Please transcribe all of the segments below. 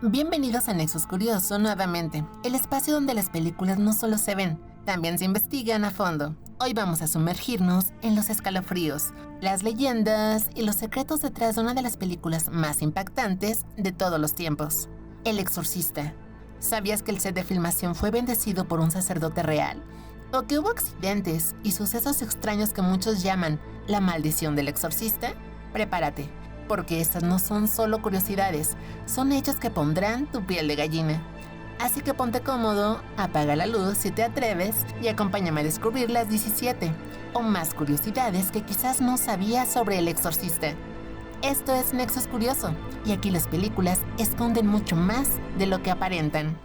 Bienvenidos a Nexus Curioso nuevamente, el espacio donde las películas no solo se ven, también se investigan a fondo. Hoy vamos a sumergirnos en los escalofríos, las leyendas y los secretos detrás de una de las películas más impactantes de todos los tiempos, El Exorcista. ¿Sabías que el set de filmación fue bendecido por un sacerdote real? ¿O que hubo accidentes y sucesos extraños que muchos llaman la maldición del exorcista? Prepárate, porque estas no son solo curiosidades, son hechos que pondrán tu piel de gallina. Así que ponte cómodo, apaga la luz si te atreves y acompáñame a descubrir las 17 o más curiosidades que quizás no sabías sobre El Exorcista. Esto es Nexus Curioso, y aquí las películas esconden mucho más de lo que aparentan.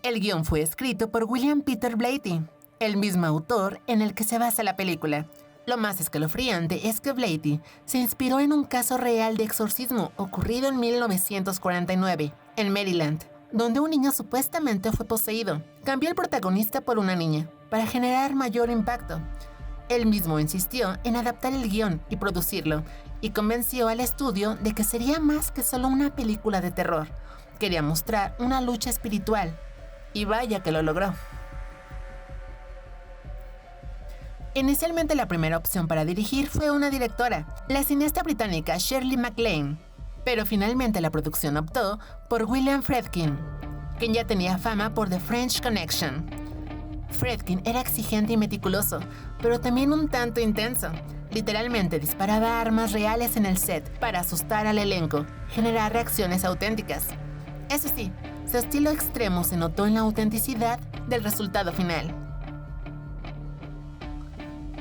El guión fue escrito por William Peter Blatty, el mismo autor en el que se basa la película. Lo más escalofriante es que Blatty se inspiró en un caso real de exorcismo ocurrido en 1949, en Maryland, donde un niño supuestamente fue poseído. Cambió el protagonista por una niña, para generar mayor impacto. Él mismo insistió en adaptar el guión y producirlo, y convenció al estudio de que sería más que solo una película de terror. Quería mostrar una lucha espiritual. Y vaya que lo logró. Inicialmente la primera opción para dirigir fue una directora, la cineasta británica Shirley MacLaine, pero finalmente la producción optó por William Friedkin, quien ya tenía fama por The French Connection. Friedkin era exigente y meticuloso, pero también un tanto intenso. Literalmente disparaba armas reales en el set para asustar al elenco, generar reacciones auténticas. Eso sí, su estilo extremo se notó en la autenticidad del resultado final.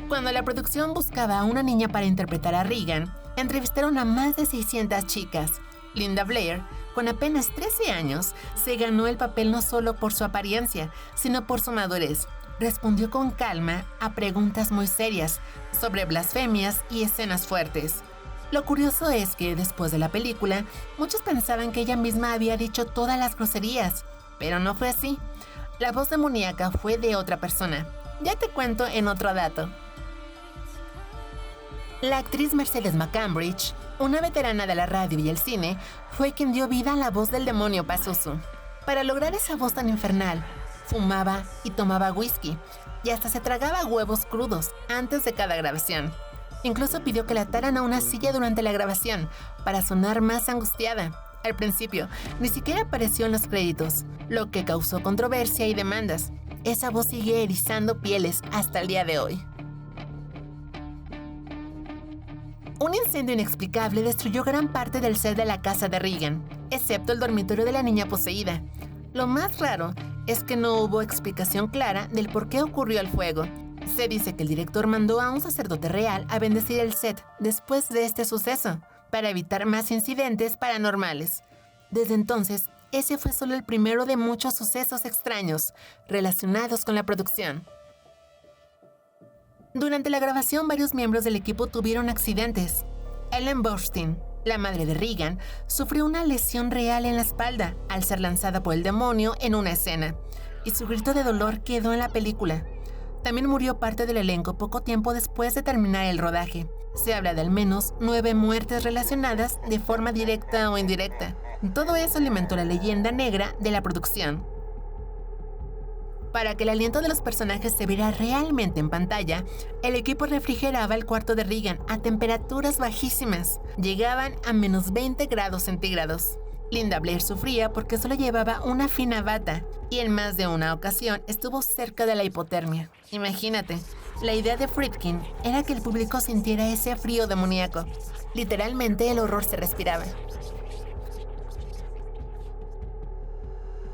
Cuando la producción buscaba a una niña para interpretar a Regan, entrevistaron a más de 600 chicas. Linda Blair, con apenas 13 años, se ganó el papel no solo por su apariencia, sino por su madurez. Respondió con calma a preguntas muy serias sobre blasfemias y escenas fuertes. Lo curioso es que, después de la película, muchos pensaban que ella misma había dicho todas las groserías, pero no fue así. La voz demoníaca fue de otra persona. Ya te cuento en otro dato. La actriz Mercedes McCambridge, una veterana de la radio y el cine, fue quien dio vida a la voz del demonio Pazuzu. Para lograr esa voz tan infernal, fumaba y tomaba whisky, y hasta se tragaba huevos crudos antes de cada grabación. Incluso pidió que la ataran a una silla durante la grabación, para sonar más angustiada. Al principio, ni siquiera apareció en los créditos, lo que causó controversia y demandas. Esa voz sigue erizando pieles hasta el día de hoy. Un incendio inexplicable destruyó gran parte del set de la casa de Regan, excepto el dormitorio de la niña poseída. Lo más raro es que no hubo explicación clara del por qué ocurrió el fuego. Se dice que el director mandó a un sacerdote real a bendecir el set después de este suceso, para evitar más incidentes paranormales. Desde entonces, ese fue solo el primero de muchos sucesos extraños relacionados con la producción. Durante la grabación, varios miembros del equipo tuvieron accidentes. Ellen Burstyn, la madre de Regan, sufrió una lesión real en la espalda al ser lanzada por el demonio en una escena, y su grito de dolor quedó en la película. También murió parte del elenco poco tiempo después de terminar el rodaje. Se habla de al menos 9 muertes relacionadas de forma directa o indirecta. Todo eso alimentó la leyenda negra de la producción. Para que el aliento de los personajes se viera realmente en pantalla, el equipo refrigeraba el cuarto de Regan a temperaturas bajísimas. Llegaban a menos 20 grados centígrados. Linda Blair sufría porque solo llevaba una fina bata y en más de una ocasión estuvo cerca de la hipotermia. Imagínate, la idea de Friedkin era que el público sintiera ese frío demoníaco. Literalmente el horror se respiraba.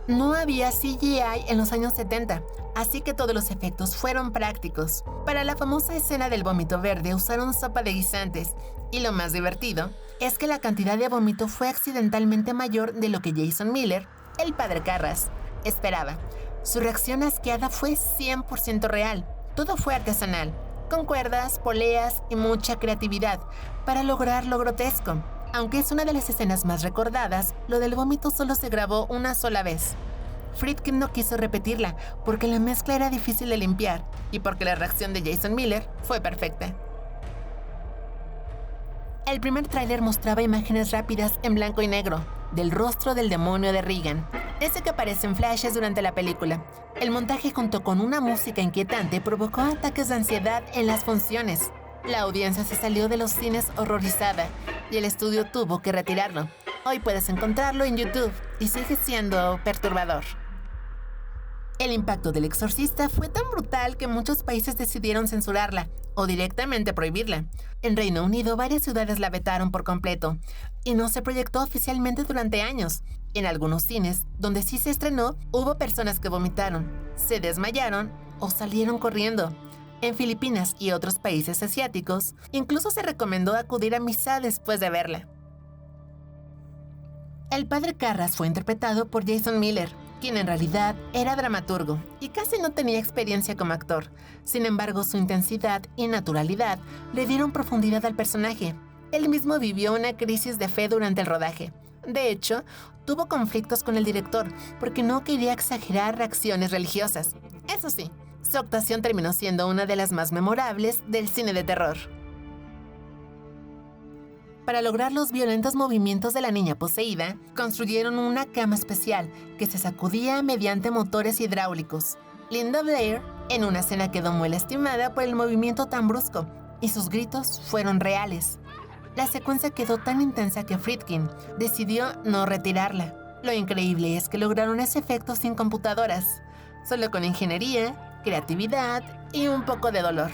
No había CGI en los años 70, así que todos los efectos fueron prácticos. Para la famosa escena del vómito verde usaron sopa de guisantes, y lo más divertido es que la cantidad de vómito fue accidentalmente mayor de lo que Jason Miller, el padre Carras, esperaba. Su reacción asqueada fue 100% real. Todo fue artesanal, con cuerdas, poleas y mucha creatividad para lograr lo grotesco. Aunque es una de las escenas más recordadas, lo del vómito solo se grabó una sola vez. Friedkin no quiso repetirla porque la mezcla era difícil de limpiar y porque la reacción de Jason Miller fue perfecta. El primer tráiler mostraba imágenes rápidas en blanco y negro del rostro del demonio de Regan, ese que aparece en flashes durante la película. El montaje junto con una música inquietante provocó ataques de ansiedad en las funciones. La audiencia se salió de los cines horrorizada y el estudio tuvo que retirarlo. Hoy puedes encontrarlo en YouTube y sigue siendo perturbador. El impacto del Exorcista fue tan brutal que muchos países decidieron censurarla o directamente prohibirla. En Reino Unido, varias ciudades la vetaron por completo y no se proyectó oficialmente durante años. En algunos cines, donde sí se estrenó, hubo personas que vomitaron, se desmayaron o salieron corriendo. En Filipinas y otros países asiáticos, incluso se recomendó acudir a misa después de verla. El padre Carras fue interpretado por Jason Miller, quien en realidad era dramaturgo y casi no tenía experiencia como actor. Sin embargo, su intensidad y naturalidad le dieron profundidad al personaje. Él mismo vivió una crisis de fe durante el rodaje. De hecho, tuvo conflictos con el director porque no quería exagerar reacciones religiosas. Eso sí, su actuación terminó siendo una de las más memorables del cine de terror. Para lograr los violentos movimientos de la niña poseída, construyeron una cama especial que se sacudía mediante motores hidráulicos. Linda Blair, en una escena, quedó muy lastimada por el movimiento tan brusco, y sus gritos fueron reales. La secuencia quedó tan intensa que Friedkin decidió no retirarla. Lo increíble es que lograron ese efecto sin computadoras, solo con ingeniería, creatividad y un poco de dolor.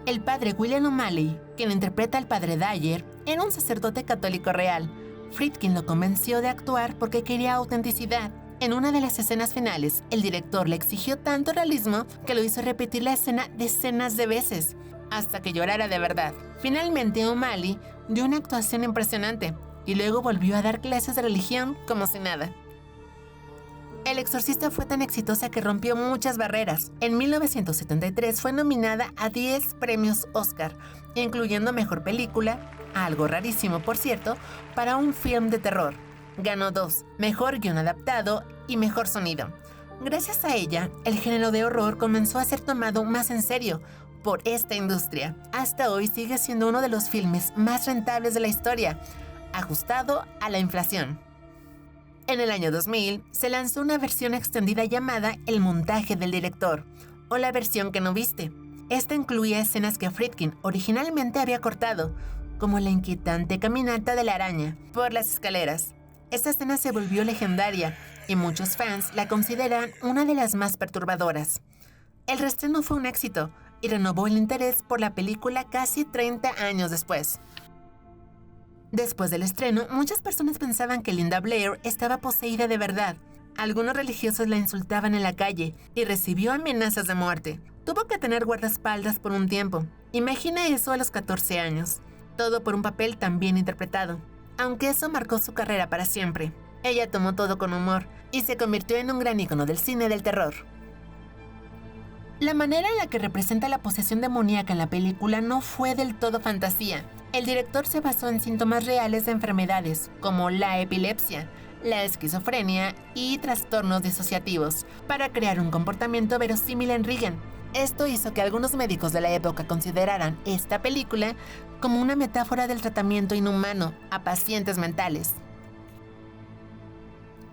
El padre William O'Malley, quien interpreta al padre Dyer, era un sacerdote católico real. Friedkin lo convenció de actuar porque quería autenticidad. En una de las escenas finales, el director le exigió tanto realismo que lo hizo repetir la escena decenas de veces, hasta que llorara de verdad. Finalmente, O'Malley dio una actuación impresionante y luego volvió a dar clases de religión como si nada. El Exorcista fue tan exitosa que rompió muchas barreras. En 1973 fue nominada a 10 premios Oscar, incluyendo Mejor Película, algo rarísimo por cierto, para un film de terror. Ganó 2, Mejor Guión Adaptado y Mejor Sonido. Gracias a ella, el género de horror comenzó a ser tomado más en serio por esta industria. Hasta hoy sigue siendo uno de los filmes más rentables de la historia, ajustado a la inflación. En el año 2000 se lanzó una versión extendida llamada El montaje del director, o la versión que no viste. Esta incluía escenas que Friedkin originalmente había cortado, como la inquietante caminata de la araña por las escaleras. Esta escena se volvió legendaria y muchos fans la consideran una de las más perturbadoras. El reestreno fue un éxito y renovó el interés por la película casi 30 años después. Después del estreno, muchas personas pensaban que Linda Blair estaba poseída de verdad. Algunos religiosos la insultaban en la calle y recibió amenazas de muerte. Tuvo que tener guardaespaldas por un tiempo. Imagina eso a los 14 años. Todo por un papel tan bien interpretado. Aunque eso marcó su carrera para siempre. Ella tomó todo con humor y se convirtió en un gran ícono del cine del terror. La manera en la que representa la posesión demoníaca en la película no fue del todo fantasía. El director se basó en síntomas reales de enfermedades, como la epilepsia, la esquizofrenia y trastornos disociativos, para crear un comportamiento verosímil en Regan. Esto hizo que algunos médicos de la época consideraran esta película como una metáfora del tratamiento inhumano a pacientes mentales.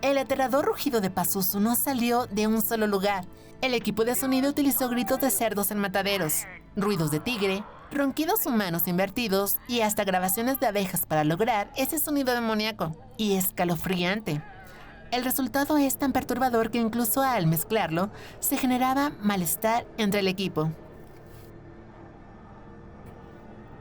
El aterrador rugido de Pazuzu no salió de un solo lugar. El equipo de sonido utilizó gritos de cerdos en mataderos, ruidos de tigre, ronquidos humanos invertidos y hasta grabaciones de abejas para lograr ese sonido demoníaco y escalofriante. El resultado es tan perturbador que incluso al mezclarlo, se generaba malestar entre el equipo.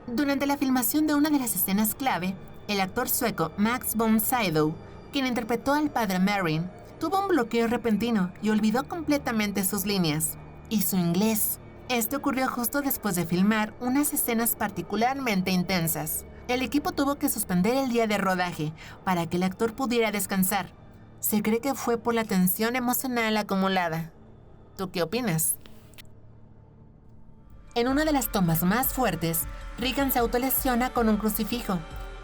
Durante la filmación de una de las escenas clave, el actor sueco Max von Sydow, quien interpretó al padre Merrin, Tuvo un bloqueo repentino y olvidó completamente sus líneas. Y su inglés. Esto ocurrió justo después de filmar unas escenas particularmente intensas. El equipo tuvo que suspender el día de rodaje para que el actor pudiera descansar. Se cree que fue por la tensión emocional acumulada. ¿Tú qué opinas? En una de las tomas más fuertes, Regan se autolesiona con un crucifijo.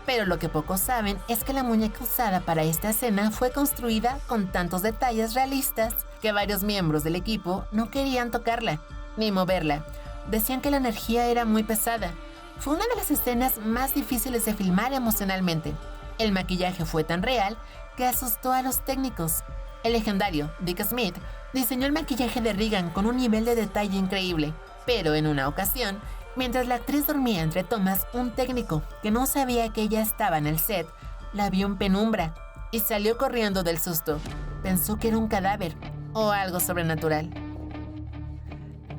Pero lo que pocos saben es que la muñeca usada para esta escena fue construida con tantos detalles realistas que varios miembros del equipo no querían tocarla ni moverla. Decían que la energía era muy pesada. Fue una de las escenas más difíciles de filmar emocionalmente. El maquillaje fue tan real que asustó a los técnicos. El legendario Dick Smith diseñó el maquillaje de Regan con un nivel de detalle increíble. Pero en una ocasión, mientras la actriz dormía entre tomas, un técnico que no sabía que ella estaba en el set, la vio en penumbra y salió corriendo del susto. Pensó que era un cadáver o algo sobrenatural.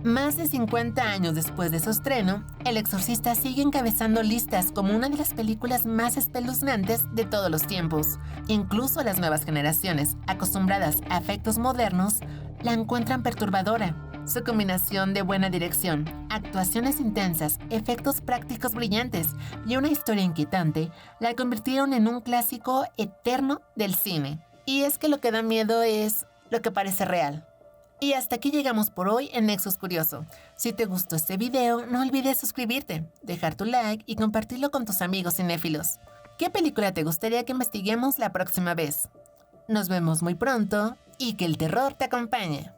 Más de 50 años después de su estreno, El Exorcista sigue encabezando listas como una de las películas más espeluznantes de todos los tiempos. Incluso las nuevas generaciones, acostumbradas a efectos modernos, la encuentran perturbadora. Su combinación de buena dirección, actuaciones intensas, efectos prácticos brillantes y una historia inquietante la convirtieron en un clásico eterno del cine. Y es que lo que da miedo es lo que parece real. Y hasta aquí llegamos por hoy en Nexus Curioso. Si te gustó este video, no olvides suscribirte, dejar tu like y compartirlo con tus amigos cinéfilos. ¿Qué película te gustaría que investiguemos la próxima vez? Nos vemos muy pronto y que el terror te acompañe.